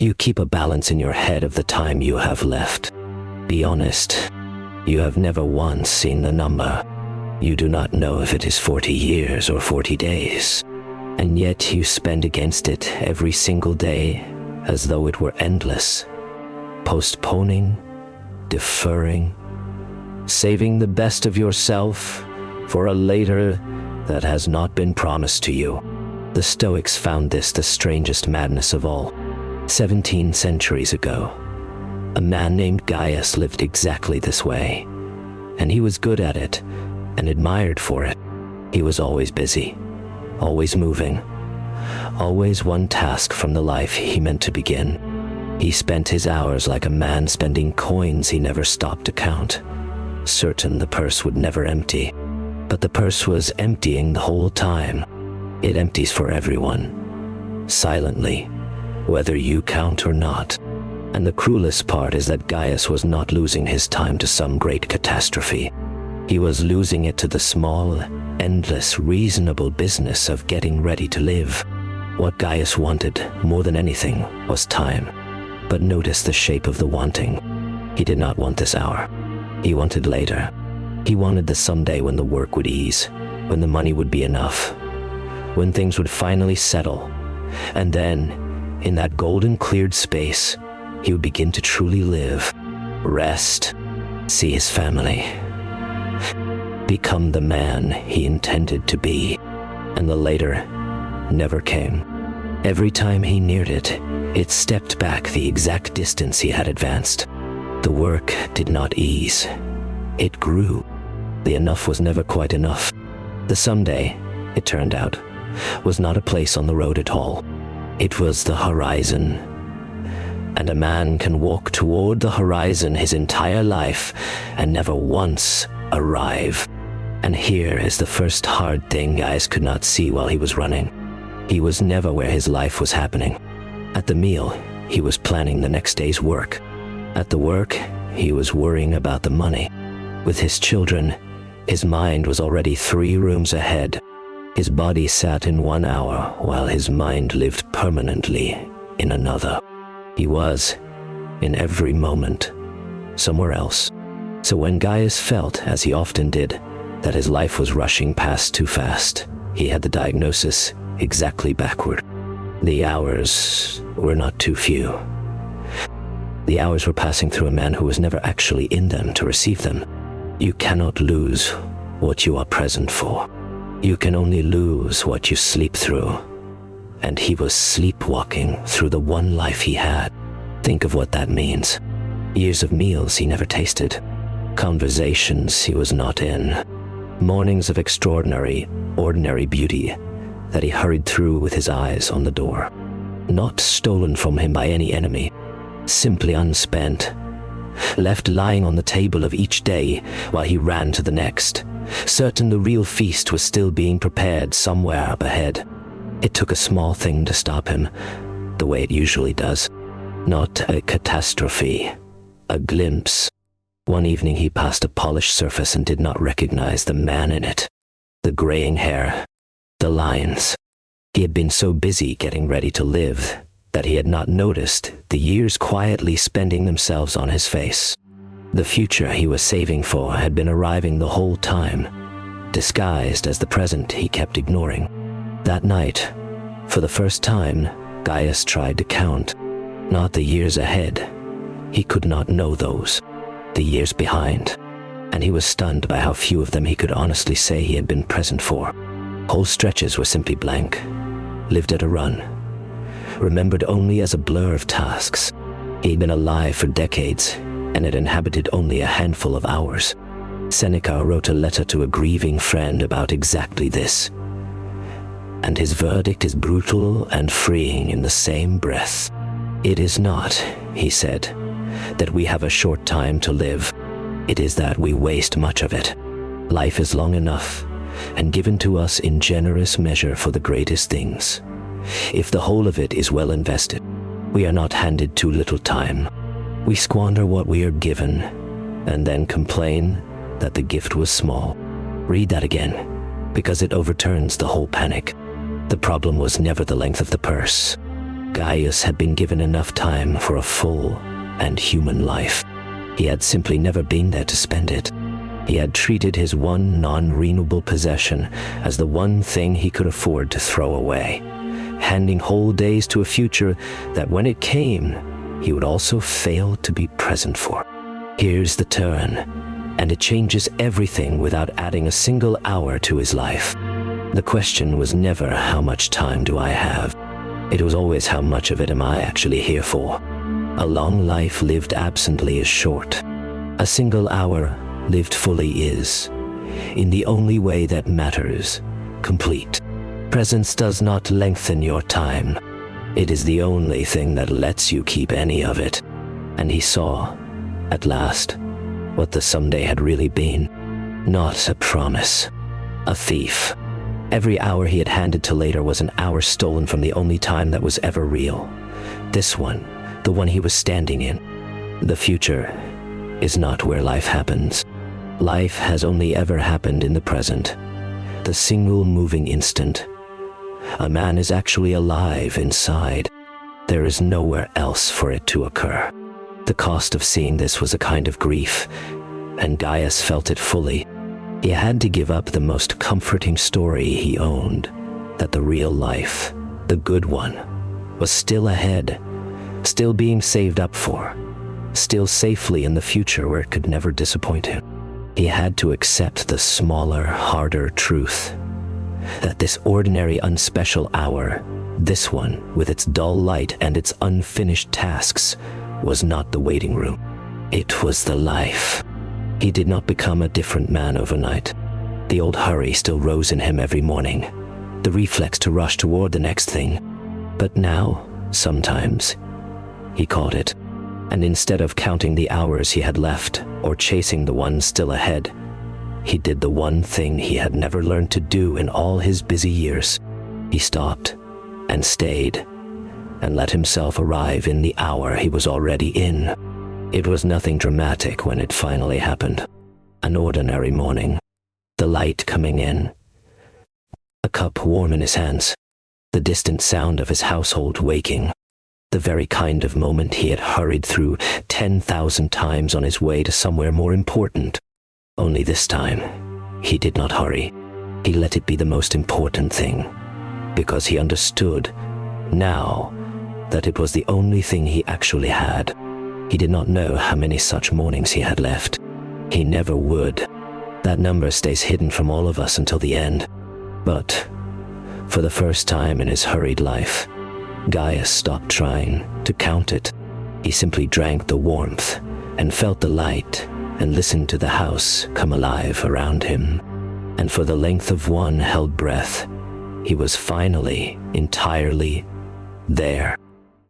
You keep a balance in your head of the time you have left. Be honest. You have never once seen the number. You do not know if it is 40 years or 40 days. And yet you spend against it every single day as though it were endless. Postponing, deferring, saving the best of yourself for a later that has not been promised to you. The Stoics found this the strangest madness of all. 17 centuries ago, a man named Gaius lived exactly this way, and he was good at it and admired for it. He was always busy, always moving, always one task from the life he meant to begin. He spent his hours like a man spending coins he never stopped to count, certain the purse would never empty. But the purse was emptying the whole time. It empties for everyone, silently, whether you count or not. And the cruelest part is that Gaius was not losing his time to some great catastrophe. He was losing it to the small, endless, reasonable business of getting ready to live. What Gaius wanted, more than anything, was time. But notice the shape of the wanting. He did not want this hour. He wanted later. He wanted the someday when the work would ease, when the money would be enough, when things would finally settle. And then, in that golden cleared space, he would begin to truly live, rest, see his family, become the man he intended to be. And the later never came. Every time he neared it, it stepped back the exact distance he had advanced. The work did not ease. It grew. The enough was never quite enough. The someday, it turned out, was not a place on the road at all. It was the horizon. And a man can walk toward the horizon his entire life and never once arrive. And here is the first hard thing Gaius could not see while he was running. He was never where his life was happening. At the meal, he was planning the next day's work. At the work, he was worrying about the money. With his children, his mind was already 3 rooms ahead. His body sat in 1 hour, while his mind lived permanently in another. He was, in every moment, somewhere else. So when Gaius felt, as he often did, that his life was rushing past too fast, he had the diagnosis exactly backward. The hours were not too few. The hours were passing through a man who was never actually in them to receive them. You cannot lose what you are present for. You can only lose what you sleep through. And he was sleepwalking through the one life he had. Think of what that means. Years of meals he never tasted. Conversations he was not in. Mornings of extraordinary, ordinary beauty that he hurried through with his eyes on the door. Not stolen from him by any enemy, simply unspent. Left lying on the table of each day while he ran to the next, certain the real feast was still being prepared somewhere up ahead. It took a small thing to stop him, the way it usually does. Not a catastrophe, a glimpse. One evening he passed a polished surface and did not recognize the man in it. The graying hair, the lines. He had been so busy getting ready to live that he had not noticed the years quietly spending themselves on his face. The future he was saving for had been arriving the whole time, disguised as the present he kept ignoring. That night, for the first time, Gaius tried to count, not the years ahead. He could not know those, the years behind, and he was stunned by how few of them he could honestly say he had been present for. Whole stretches were simply blank, lived at a run, remembered only as a blur of tasks. He'd been alive for decades and had inhabited only a handful of hours. Seneca wrote a letter to a grieving friend about exactly this. And his verdict is brutal and freeing in the same breath. It is not, he said, that we have a short time to live. It is that we waste much of it. Life is long enough and given to us in generous measure for the greatest things. If the whole of it is well invested, we are not handed too little time. We squander what we are given and then complain that the gift was small. Read that again, because it overturns the whole panic. The problem was never the length of the purse. Gaius had been given enough time for a full and human life. He had simply never been there to spend it. He had treated his one non-renewable possession as the one thing he could afford to throw away, handing whole days to a future that when it came, he would also fail to be present for. Here's the turn, and it changes everything without adding a single hour to his life. The question was never how much time do I have. It was always how much of it am I actually here for. A long life lived absently is short. A single hour lived fully is, in the only way that matters, complete. Presence does not lengthen your time. It is the only thing that lets you keep any of it. And he saw, at last, what the someday had really been. Not a promise. A thief. Every hour he had handed to later was an hour stolen from the only time that was ever real. This one, the one he was standing in. The future is not where life happens. Life has only ever happened in the present. The single moving instant. A man is actually alive inside. There is nowhere else for it to occur. The cost of seeing this was a kind of grief, and Gaius felt it fully. He had to give up the most comforting story he owned, that the real life, the good one, was still ahead, still being saved up for, still safely in the future where it could never disappoint him. He had to accept the smaller, harder truth, that this ordinary, unspecial hour, this one with its dull light and its unfinished tasks, was not the waiting room. It was the life. He did not become a different man overnight. The old hurry still rose in him every morning, the reflex to rush toward the next thing. But now, sometimes, he caught it, and instead of counting the hours he had left or chasing the ones still ahead, he did the one thing he had never learned to do in all his busy years. He stopped and stayed and let himself arrive in the hour he was already in. It was nothing dramatic when it finally happened. An ordinary morning. The light coming in. A cup warm in his hands. The distant sound of his household waking. The very kind of moment he had hurried through 10,000 times on his way to somewhere more important. Only this time, he did not hurry. He let it be the most important thing, because he understood, now, that it was the only thing he actually had. He did not know how many such mornings he had left. He never would. That number stays hidden from all of us until the end. But, for the first time in his hurried life, Gaius stopped trying to count it. He simply drank the warmth and felt the light and listened to the house come alive around him. And for the length of one held breath, he was finally entirely there.